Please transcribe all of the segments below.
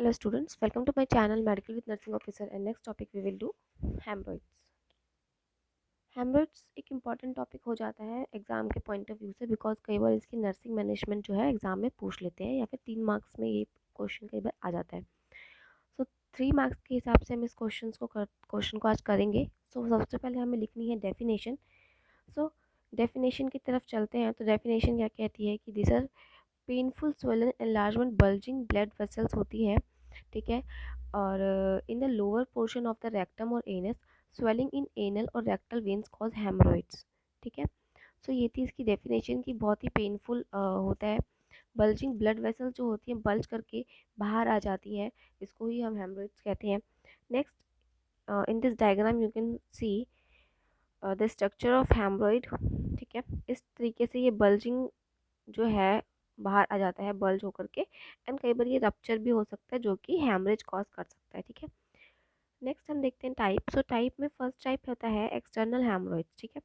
Hello students, welcome to my channel Medical with Nursing Officer, and next topic we will do hemorrhoids. Haemorrhoids एक important topic हो जाता है exam के point of view से, because कई बार इसकी nursing management जो है एग्ज़ाम में पूछ लेते हैं या फिर 3 मार्क्स में ये क्वेश्चन कई बार आ जाता है. सो 3 मार्क्स के हिसाब से हम इस क्वेश्चन को आज करेंगे. सो सबसे पहले हमें लिखनी है डेफिनेशन. सो डेफिनेशन की तरफ चलते हैं. तो डेफिनेशन क्या कहती है कि this are painful swollen enlargement bulging blood vessels होती है, ठीक है. और in the lower portion of the rectum और एनस, स्वेलिंग इन एनल और रेक्टल वेन्स कॉज हेमरोइड्स, ठीक है. सो ये थी इसकी डेफिनेशन की. बहुत ही पेनफुल होता है. बल्जिंग ब्लड वेसल जो होती है बल्ज करके बाहर आ जाती है, इसको ही हम हेमरोइड्स कहते हैं. Next, in this diagram you can see the structure of haemorrhoid, ठीक है. इस तरीके से ये बल्जिंग जो है बाहर आ जाता है बल्ज होकर के, एंड कई बार ये रप्चर भी हो सकता है जो कि हैमरेज कॉज कर सकता है, ठीक है. नेक्स्ट हम देखते हैं टाइप. सो टाइप में फर्स्ट टाइप होता है एक्सटर्नल हेमरोइड्स, ठीक है.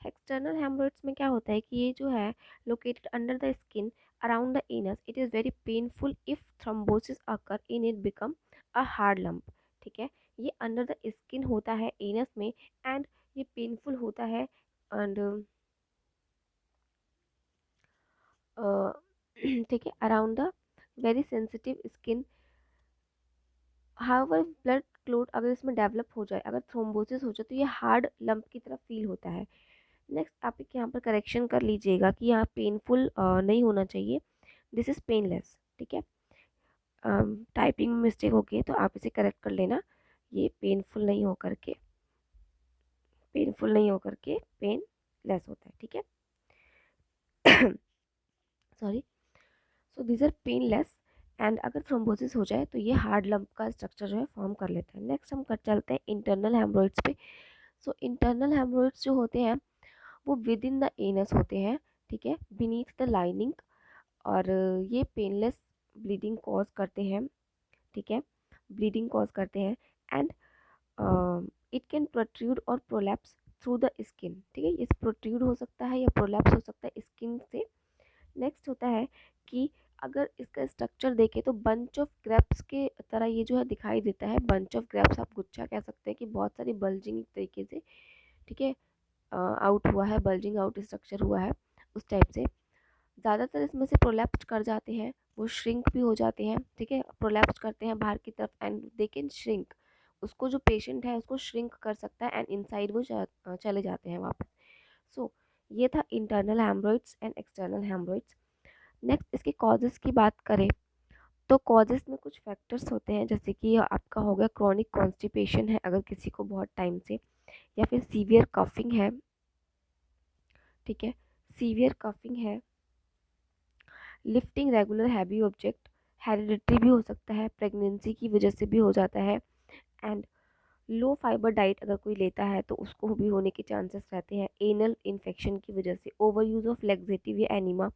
एक्सटर्नल हेमरोइड्स में क्या होता है कि ये जो है located under the skin around the anus. It is very painful if thrombosis occur in it become a hard lump, ठीक है. ये अंडर द स्किन होता है एनस में, एंड ये पेनफुल होता है. एंड ठीक है, around the very sensitive skin. However blood clot अगर इसमें डेवलप हो जाए, अगर थ्रोम्बोसिस हो जाए, तो ये हार्ड लंप की तरफ फील होता है. नेक्स्ट आप यहाँ पर करेक्शन कर लीजिएगा कि यहाँ पेनफुल नहीं होना चाहिए. दिस इज़ पेनलेस, ठीक है. टाइपिंग में मिस्टेक हो गई तो आप इसे करेक्ट कर लेना. ये पेनफुल नहीं हो करके पेनलेस होता है, ठीक है. Sorry. So these are painless, and अगर थ्रोम्बोसिस हो जाए तो ये हार्ड लंप का स्ट्रक्चर जो है फॉर्म कर लेता है. नेक्स्ट हम कर चलते हैं इंटरनल हेमरोइड्स पे. सो इंटरनल हेमरोइड्स जो होते हैं वो विद इन द एनस होते हैं, ठीक है, बीनीथ द लाइनिंग. और ये पेनलेस ब्लीडिंग कॉज करते हैं, ठीक है, ब्लीडिंग कॉज करते हैं. एंड इट कैन प्रोट्रूड और प्रोलैप्स थ्रू द स्किन, ठीक है. ये प्रोट्रूड हो सकता है या प्रोलैप्स हो सकता है स्किन से. नेक्स्ट होता है कि अगर इसका स्ट्रक्चर देखें तो बंच ऑफ ग्रेप्स के तरह ये जो है दिखाई देता है. बंच ऑफ ग्रेप्स आप गुच्छा कह सकते हैं कि बहुत सारी बल्जिंग एक तरीके से, ठीक है, आउट हुआ है, बल्जिंग आउट स्ट्रक्चर हुआ है उस टाइप से. ज़्यादातर इसमें से प्रोलैप्स कर जाते हैं, वो श्रिंक भी हो जाते हैं, ठीक है. प्रोलैप्स करते हैं बाहर की तरफ, एंड दे कैन श्रिंक. उसको जो पेशेंट है उसको श्रिंक कर सकता है, एंड इनसाइड वो चले जाते हैं वापस. सो ये था internal haemorrhoids and external haemorrhoids. Next इसके कॉजेज़ की बात करें तो कॉजेज़ में कुछ फैक्टर्स होते हैं, जैसे कि आपका हो गया क्रॉनिक कॉन्स्टिपेशन है अगर किसी को बहुत टाइम से, या फिर सीवियर कफिंग है, ठीक है, सीवियर कफिंग है. Lifting regular heavy object, hereditary भी हो सकता है, प्रेगनेंसी की वजह से भी हो जाता है. एंड लो फाइबर डाइट अगर कोई लेता है तो उसको भी होने के चांसेस रहते हैं. एनल इन्फेक्शन की वजह से, ओवर यूज़ ऑफ लेग्जेटिव या एनिमा,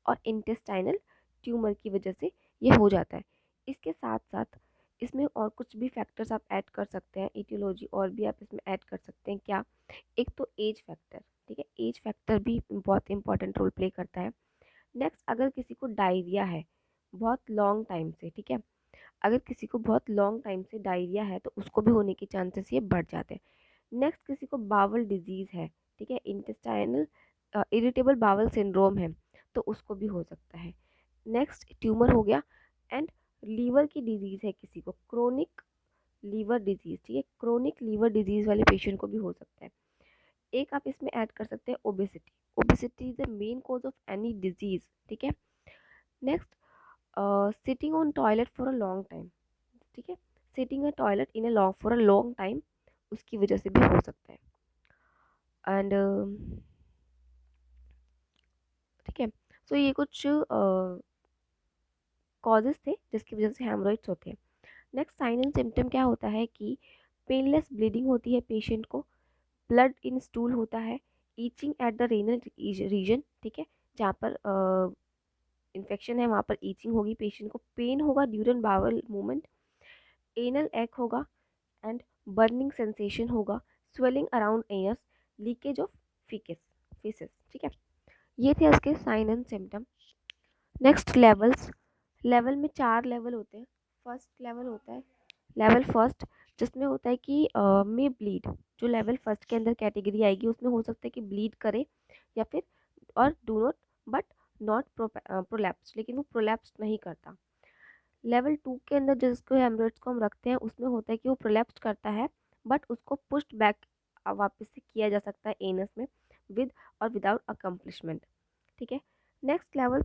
और इंटेस्टाइनल ट्यूमर की वजह से ये हो जाता है. इसके साथ साथ इसमें और कुछ भी फैक्टर्स आप ऐड कर सकते हैं, इटियोलॉजी और भी आप इसमें ऐड कर सकते हैं. क्या? एक तो एज फैक्टर, ठीक है, एज फैक्टर भी बहुत इंपॉर्टेंट रोल प्ले करता है. नेक्स्ट, अगर किसी को डायरिया है बहुत लॉन्ग टाइम से, ठीक है, अगर किसी को बहुत लॉन्ग टाइम से डायरिया है तो उसको भी होने के चांसेस ये बढ़ जाते हैं. नेक्स्ट, किसी को बावल डिजीज़ है, ठीक है, इंटेस्टाइनल इरिटेबल बावल सिंड्रोम है, तो उसको भी हो सकता है. नेक्स्ट, ट्यूमर हो गया. एंड लीवर की डिजीज़ है किसी को, क्रोनिक लीवर डिजीज़, ठीक है, क्रोनिक लीवर डिजीज़ वाले पेशेंट को भी हो सकता है. एक आप इसमें ऐड कर सकते हैं obesity. Obesity is the main cause of any disease, ठीक है. Next, sitting on toilet for a long time, ठीक है, sitting a toilet in a long for a long time, उसकी वजह से भी हो सकता है. एंड ठीक है. सो ये कुछ कॉजेज़ थे जिसकी वजह से हेमरोइड्स होते हैं. नेक्स्ट, साइन एंड सिम्टम क्या होता है कि पेनलेस ब्लीडिंग होती है पेशेंट को, ब्लड इन स्टूल होता है, itching at the renal region, ठीक है, जहाँ पर इन्फेक्शन है वहाँ पर ईचिंग होगी पेशेंट को, पेन होगा ड्यूरिंग बावल मूवमेंट, एनल एक होगा, एंड बर्निंग सेंसेशन होगा, swelling around anus, leakage of faeces, ठीक है. ये थे इसके sign and symptom. Next, levels. Level में 4 लेवल होते हैं. फर्स्ट लेवल होता है, लेवल फर्स्ट, जिसमें होता है कि मे ब्लीड, जो लेवल फर्स्ट के अंदर कैटेगरी आएगी उसमें हो सकता है कि ब्लीड करे या फिर और do not but not prolapse, लेकिन वो प्रोलैप्स नहीं करता। लेवल टू के अंदर जिसको हेमरेट्स को हम रखते हैं उसमें होता है कि वो प्रोलैप्स करता है बट उसको पुश्ड बैक वापस से किया जा सकता है एनस में विद और विदाउट अकम्पलिशमेंट। ठीक है। नेक्स्ट लेवल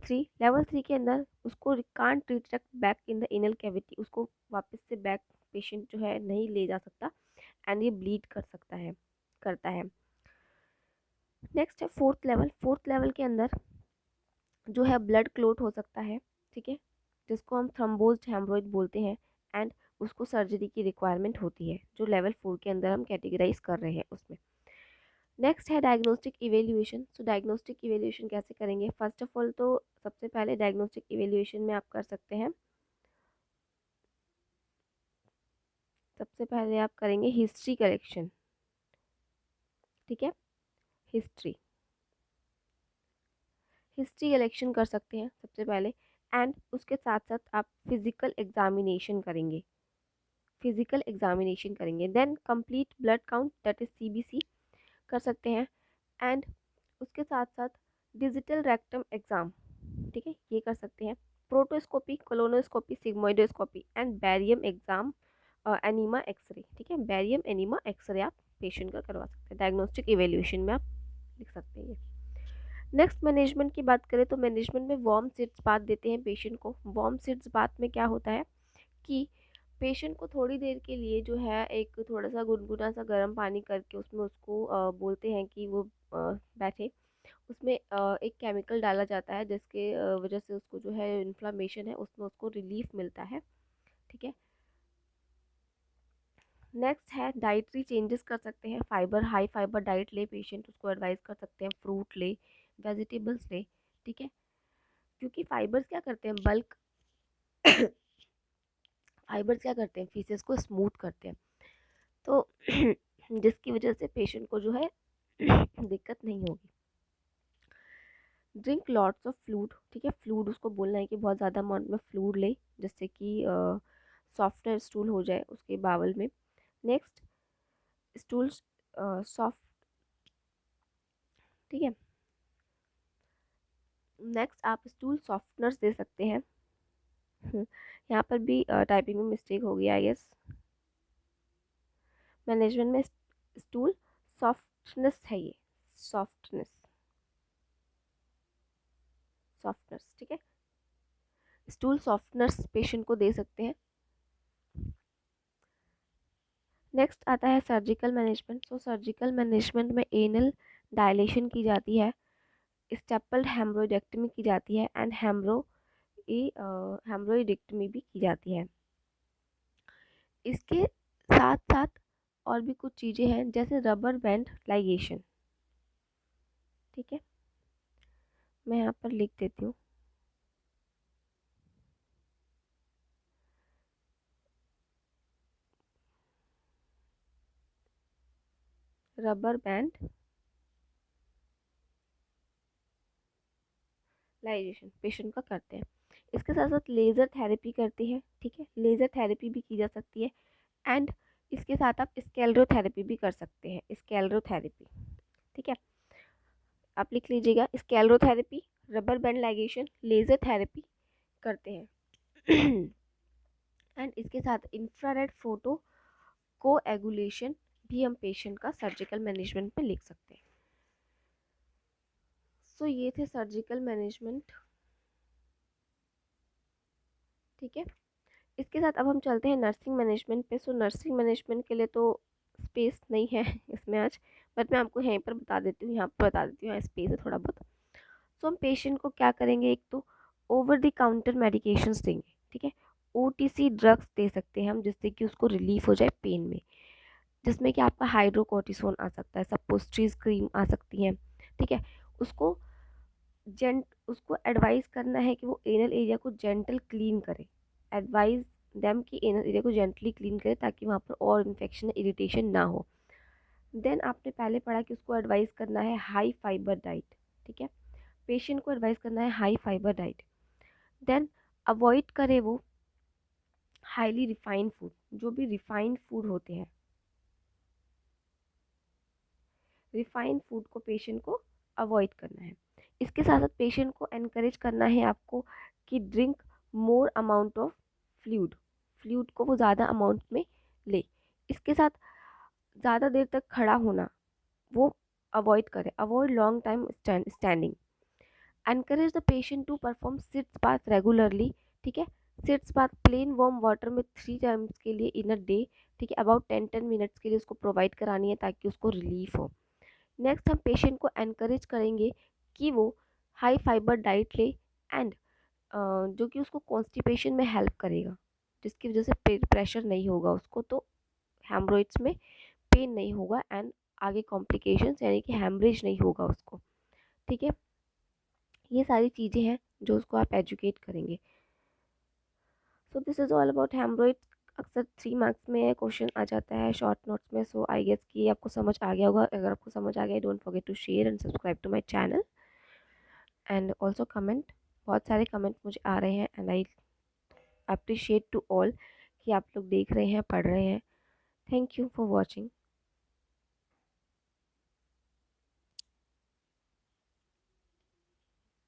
थ्री के अंदर उसको can't retract back in the anal cavity, उसको वापस से बैक पेशेंट जो है नहीं ले जा सकता एंड ये ब्लीड कर सकता है, करता है। नेक्स्ट है फोर्थ लेवल के अंदर जो है ब्लड क्लोट हो सकता है, ठीक है, जिसको हम थ्रोम्बोज्ड हेमरोइड बोलते हैं एंड उसको सर्जरी की रिक्वायरमेंट होती है, जो लेवल 4 के अंदर हम कैटेगराइज कर रहे हैं उसमें। नेक्स्ट है डायग्नोस्टिक इवेल्यूएशन। सो डायग्नोस्टिक इवेल्यूएशन कैसे करेंगे? फर्स्ट ऑफ ऑल तो सबसे पहले डायग्नोस्टिक इवेल्यूएशन में आप कर सकते हैं, सबसे पहले आप करेंगे हिस्ट्री कलेक्शन। ठीक है, हिस्ट्री हिस्ट्री कलेक्शन कर सकते हैं सबसे पहले एंड उसके साथ साथ आप फिजिकल एग्जामिनेशन करेंगे then complete blood count that is CBC कर सकते हैं एंड उसके साथ साथ डिजिटल रेक्टम एग्ज़ाम, ठीक है, ये कर सकते हैं। Proctoscopy, colonoscopy, sigmoidoscopy and barium exam, enema x ray, ठीक है, बैरियम एनीमा एक्सरे आप पेशेंट का करवा सकते हैं, डायग्नोस्टिक इवेल्यूएशन में आप लिख सकते हैं। नेक्स्ट मैनेजमेंट की बात करें तो मैनेजमेंट में वार्म सीट्स बाथ देते हैं पेशेंट को। वार्म सीट्स बाथ में क्या होता है कि पेशेंट को थोड़ी देर के लिए जो है एक थोड़ा सा गुनगुना सा गर्म पानी करके उसमें उसको बोलते हैं कि वो बैठे, उसमें एक केमिकल डाला जाता है जिसके वजह से उसको जो है इन्फ्लामेशन है उसमें उसको रिलीफ मिलता है। ठीक है। नेक्स्ट है डाइटरी चेंजेस कर सकते हैं, हाई फाइबर डाइट ले पेशेंट, उसको एडवाइस कर सकते हैं फ्रूट ले, वेजिटेबल्स ले। ठीक है, क्योंकि फाइबर्स क्या करते हैं बल्क फाइबर्स क्या करते हैं फीसेस को स्मूथ करते हैं, तो जिसकी वजह से पेशेंट को जो है दिक्कत नहीं होगी। ड्रिंक लॉट्स ऑफ फ्लूड, ठीक है, फ्लूड उसको बोलना है कि बहुत ज़्यादा अमाउंट में फ्लूड ले जिससे कि सॉफ्टवेयर स्टूल हो जाए उसके बावल में। नेक्स्ट स्टूल सॉफ्ट, ठीक है, नेक्स्ट आप स्टूल सॉफ्टनर्स दे सकते हैं। यहाँ पर भी टाइपिंग में मिस्टेक हो गया आई गेस। मैनेजमेंट में स्टूल सॉफ्टनेस है, ये सॉफ्टनेस, ठीक है, स्टूल सॉफ्टनर्स पेशेंट को दे सकते हैं। नेक्स्ट आता है सर्जिकल मैनेजमेंट। सो सर्जिकल मैनेजमेंट में एनल डायलेशन की जाती है, स्टेपल्ड हेमरोइडेक्टमी की जाती है एंड हेमरोइडेक्टमी भी की जाती है। इसके साथ साथ और भी कुछ चीज़ें हैं जैसे रबर बैंड लाइगेशन। ठीक है, मैं यहाँ पर लिख देती हूँ। रबर बैंड लाइजेशन पेशेंट का करते हैं, इसके साथ साथ लेज़र थेरेपी करते हैं। ठीक है, लेज़र थेरेपी भी की जा सकती है एंड इसके साथ आप स्केलरोथेरेपी भी कर सकते हैं, स्केलरोथेरेपी। ठीक है, आप लिख लीजिएगा, sclerotherapy, rubber band ligation, laser therapy करते हैं एंड इसके साथ इंफ्रारेड फोटो कोएगुलेशन भी हम पेशेंट का सर्जिकल मैनेजमेंट में लिख सकते हैं। सो ये थे सर्जिकल मैनेजमेंट। ठीक है, इसके साथ अब हम चलते हैं नर्सिंग मैनेजमेंट पे। सो नर्सिंग मैनेजमेंट के लिए तो स्पेस नहीं है इसमें आज, बट मैं आपको यहीं पर बता देती हूँ, यहाँ पर बता देती हूँ, स्पेस है थोड़ा बहुत। सो हम पेशेंट को क्या करेंगे, एक तो ओवर द काउंटर मेडिकेशंस देंगे। ठीक है, ओटीसी ड्रग्स दे सकते हैं हम जिससे कि उसको रिलीफ हो जाए पेन में, जिसमें कि आपका हाइड्रोकोर्टिसोन आ सकता है, सपोस्ट्रीज क्रीम आ सकती है। ठीक है, उसको उसको एडवाइस करना है कि वो एनल एरिया को जेंटल क्लीन करे, एडवाइस देम कि एनल एरिया को जेंटली क्लीन करे ताकि वहाँ पर और इन्फेक्शन इरिटेशन ना हो। देन आपने पहले पढ़ा कि उसको एडवाइस करना है हाई फाइबर डाइट। ठीक है, पेशेंट को एडवाइस करना है high fibre diet. Then avoid करे वो हाईली रिफाइंड फूड, जो भी रिफाइंड फूड होते हैं, रिफाइंड फूड को पेशेंट को अवॉइड करना है। इसके साथ साथ पेशेंट को एनकरेज करना है आपको कि drink more amount of fluid, fluid को वो ज़्यादा अमाउंट में ले। इसके साथ ज़्यादा देर तक खड़ा होना वो अवॉइड करें, avoid long time standing. Encourage the patient to perform sitz bath regularly, ठीक है। Sitz bath plain warm water में 3 टाइम्स के लिए इन अ डे, ठीक है, अबाउट 10-10 मिनट्स के लिए उसको प्रोवाइड करानी है ताकि उसको रिलीफ हो। नेक्स्ट हम पेशेंट को एनकरेज करेंगे कि वो हाई फाइबर डाइट ले एंड जो कि उसको कॉन्स्टिपेशन में हेल्प करेगा, जिसकी वजह से प्रेशर नहीं होगा उसको, तो हेमरोइड्स में पेन नहीं होगा एंड आगे कॉम्प्लिकेशंस यानी कि हेमरेज नहीं होगा उसको, ठीक है। ये सारी चीज़ें हैं जो उसको आप एजुकेट करेंगे। So this is all about haemorrhoids. अक्सर 3 मार्क्स में क्वेश्चन आ जाता है शॉर्ट नोट्स में, सो आई गेस कि आपको समझ आ गया होगा। अगर आपको समझ आ गया, don't forget to share and subscribe to my channel and also comment. बहुत सारे कमेंट मुझे आ रहे हैं and I appreciate to all कि आप लोग देख रहे हैं, पढ़ रहे हैं। Thank you for watching.